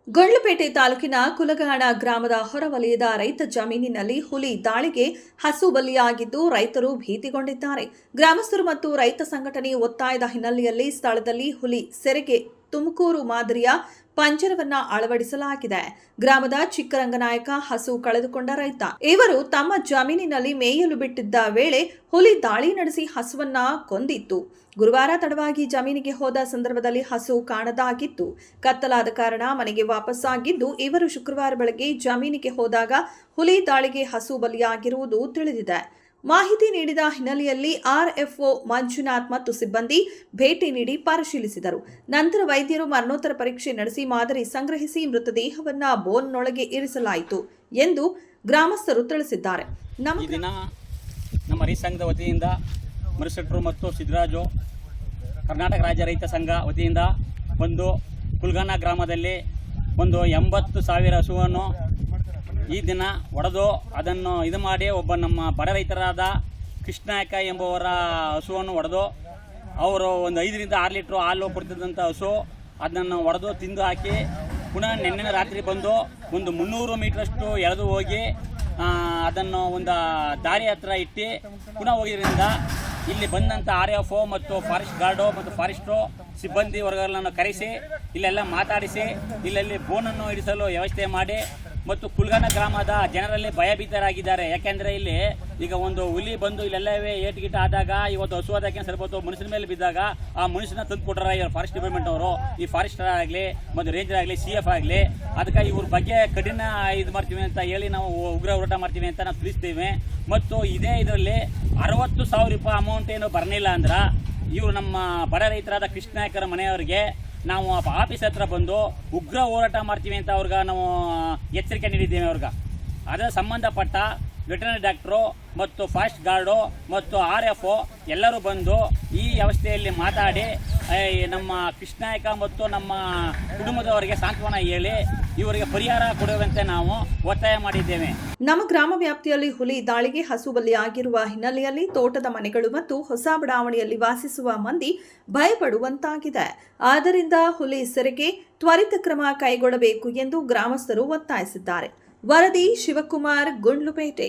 ಗುಂಡ್ಲುಪೇಟೆ ತಾಲೂಕಿನ ಕುಲಗಾಣ ಗ್ರಾಮದ ಹೊರವಲಯದ ರೈತ ಜಮೀನಿನಲ್ಲಿ ಹುಲಿ ದಾಳಿಗೆ ಹಸು ಬಲಿಯಾಗಿದ್ದು ರೈತರು ಭೀತಿಗೊಂಡಿದ್ದಾರೆ. ಗ್ರಾಮಸ್ಥರು ಮತ್ತು ರೈತ ಸಂಘಟನೆ ಒತ್ತಾಯದ ಹಿನ್ನೆಲೆಯಲ್ಲಿ ಸ್ಥಳದಲ್ಲಿ ಹುಲಿ ಸೆರೆಗೆ ತುಮಕೂರು ಮಾದರಿಯ ಪಂಜರವನ್ನ ಅಳವಡಿಸಲಾಗಿದೆ. ಗ್ರಾಮದ ಚಿಕ್ಕರಂಗನಾಯಕ ಹಸು ಕಳೆದುಕೊಂಡ ರೈತ. ಇವರು ತಮ್ಮ ಜಮೀನಿನಲ್ಲಿ ಮೇಯಲು ಬಿಟ್ಟಿದ್ದ ವೇಳೆ ಹುಲಿ ದಾಳಿ ನಡೆಸಿ ಹಸುವನ್ನ ಕೊಂದಿತ್ತು. ಗುರುವಾರ ತಡವಾಗಿ ಜಮೀನಿಗೆ ಹೋದ ಸಂದರ್ಭದಲ್ಲಿ ಹಸು ಕಾಣದಾಗಿತ್ತು. ಕತ್ತಲಾದ ಕಾರಣ ಮನೆಗೆ ವಾಪಸ್ಸಾಗಿದ್ದು ಇವರು ಶುಕ್ರವಾರ ಬೆಳಗ್ಗೆ ಜಮೀನಿಗೆ ಹೋದಾಗ ಹುಲಿ ದಾಳಿಗೆ ಹಸು ಬಲಿಯಾಗಿರುವುದು ತಿಳಿದಿದೆ. ಮಾಹಿತಿ ನೀಡಿದ ಹಿನ್ನೆಲೆಯಲ್ಲಿ ಆರ್ಎಫ್ಒ ಮಂಜುನಾಥ್ ಮತ್ತು ಸಿಬ್ಬಂದಿ ಭೇಟಿ ನೀಡಿ ಪರಿಶೀಲಿಸಿದರು. ನಂತರ ವೈದ್ಯರು ಮರಣೋತ್ತರ ಪರೀಕ್ಷೆ ನಡೆಸಿ ಮಾದರಿ ಸಂಗ್ರಹಿಸಿ ಮೃತದೇಹವನ್ನು ಬೋನ್ನೊಳಗೆ ಇರಿಸಲಾಯಿತು ಎಂದು ಗ್ರಾಮಸ್ಥರು ತಿಳಿಸಿದ್ದಾರೆ. ನಮ್ಮ ರೈತ ಸಂಘದ ವತಿಯಿಂದ ಮರುಸೆಟ್ರು ಮತ್ತು ಸಿದ್ದರಾಜು ಕರ್ನಾಟಕ ರಾಜ್ಯ ರೈತ ಸಂಘ ವತಿಯಿಂದ ಒಂದು ಕುಲ್ಗಾಣ ಗ್ರಾಮದಲ್ಲಿ ಒಂದು 80,000 ಹಸುವನ್ನು ಈ ದಿನ ಒಡೆದು ಅದನ್ನು ಇದು ಮಾಡಿ ಒಬ್ಬ ನಮ್ಮ ಬಡ ರೈತರಾದ ಕೃಷ್ಣನಾಯಕ ಎಂಬುವರ ಹಸುವನ್ನು ಒಡೆದು ಅವರು ಒಂದು 5 ರಿಂದ 6 ಲೀಟ್ರ್ ಹಾಲು ಕೊಡ್ತಿದ್ದಂಥ ಹಸು ಅದನ್ನು ಒಡೆದು ತಿಂದು ಹಾಕಿ ಪುನಃ ನೆನ್ನೆ ರಾತ್ರಿ ಬಂದು ಒಂದು 300 ಮೀಟ್ರಷ್ಟು ಎಳೆದು ಹೋಗಿ ಅದನ್ನು ಒಂದು ದಾರಿ ಹತ್ರ ಇಟ್ಟು ಪುನಃ ಹೋಗಿದ್ದರಿಂದ ಇಲ್ಲಿ ಬಂದಂಥ RFO ಮತ್ತು ಫಾರೆಸ್ಟ್ ಗಾರ್ಡು ಮತ್ತು ಫಾರೆಸ್ಟ್ರು ಸಿಬ್ಬಂದಿ ವರ್ಗಗಳನ್ನು ಕರೆಸಿ ಇಲ್ಲೆಲ್ಲ ಮಾತಾಡಿಸಿ ಇಲ್ಲಲ್ಲಿ ಬೋನನ್ನು ಇಡಿಸಲು ವ್ಯವಸ್ಥೆ ಮಾಡಿ ಮತ್ತು ಕುಲ್ಗಾಣ ಗ್ರಾಮದ ಜನರಲ್ಲಿ ಭಯಭೀತರಾಗಿದ್ದಾರೆ. ಯಾಕೆಂದರೆ ಇಲ್ಲಿ ಈಗ ಒಂದು ಹುಲಿ ಬಂದು ಇಲ್ಲೆಲ್ಲವೇ ಏಟುಗಿಟ್ಟು ಆದಾಗ ಇವತ್ತು ಹಸು ಆದಕ್ಕೆ ಸ್ವಲ್ಪ ಹೊತ್ತು ಮನುಷ್ಯನ ಮೇಲೆ ಬಿದ್ದಾಗ ಆ ಮನುಷ್ಯನ ತಂದು ಕೊಟ್ಟರೆ ಇವರು ಫಾರೆಸ್ಟ್ ಡಿಪಾರ್ಟ್ಮೆಂಟ್ ಅವರು ಈ ಫಾರೆಸ್ಟರ್ ಆಗಲಿ ಮತ್ತು ರೇಂಜರ್ ಆಗಲಿ CF ಆಗಲಿ ಅದಕ್ಕೆ ಇವ್ರ ಬಗ್ಗೆ ಕಠಿಣ ಇದು ಮಾಡ್ತೀವಿ ಅಂತ ಹೇಳಿ ನಾವು ಉಗ್ರ ಹೋರಾಟ ಮಾಡ್ತೀವಿ ಅಂತ ನಾವು ತಿಳಿಸ್ತೀವಿ. ಮತ್ತು ಇದೇ ಇದರಲ್ಲಿ 60,000 ರೂಪಾಯಿ ಅಮೌಂಟ್ ಏನು ಬರಲಿಲ್ಲ ಅಂದ್ರೆ ಇವರು ನಮ್ಮ ಬಡ ರೈತರಾದ ಕೃಷ್ಣನಾಯಕರ ಮನೆಯವರಿಗೆ ನಾವು ಆಫೀಸ್ ಹತ್ರ ಬಂದು ಉಗ್ರ ಹೋರಾಟ ಮಾಡ್ತೀವಿ ಅಂತ ಅವ್ರಿಗೆ ನಾವು ಎಚ್ಚರಿಕೆ ನೀಡಿದ್ದೇವೆ. ಅವ್ರಿಗೆ ಅದರ ಸಂಬಂಧಪಟ್ಟ ವೆಟರ್ನರಿ ಡಾಕ್ಟ್ರು ಮತ್ತು ಫಾರೆಸ್ಟ್ ಗಾರ್ಡು ಮತ್ತು RFO ಎಲ್ಲರೂ ಬಂದು ಈ ವ್ಯವಸ್ಥೆಯಲ್ಲಿ ಮಾತಾಡಿ ನಮ್ಮ ಕೃಷ್ಣನಾಯಕ ಮತ್ತು ನಮ್ಮ ಕುಟುಂಬದವರಿಗೆ ಸಾಂತ್ವನ ಹೇಳಿ ಇವರಿಗೆ ಪರಿಹಾರ ಕೊಡುವಂತೆ ನಾವು ಒತ್ತಾಯ ಮಾಡಿದ್ದೇವೆ. ನಮ್ಮ ಗ್ರಾಮ ವ್ಯಾಪ್ತಿಯಲ್ಲಿ ಹುಲಿ ದಾಳಿಗೆ ಹಸು ಬಲಿಯಾಗಿರುವ ಹಿನ್ನೆಲೆಯಲ್ಲಿ ತೋಟದ ಮನೆಗಳು ಮತ್ತು ಹೊಸ ಬಡಾವಣೆಯಲ್ಲಿ ವಾಸಿಸುವ ಮಂದಿ ಭಯಪಡುವಂತಾಗಿದೆ. ಆದ್ದರಿಂದ ಹುಲಿ ಸೆರೆಗೆ ತ್ವರಿತ ಕ್ರಮ ಕೈಗೊಳ್ಳಬೇಕು ಎಂದು ಗ್ರಾಮಸ್ಥರು ಒತ್ತಾಯಿಸಿದ್ದಾರೆ. ವರದಿ ಶಿವಕುಮಾರ್, ಗುಂಡ್ಲುಪೇಟೆ.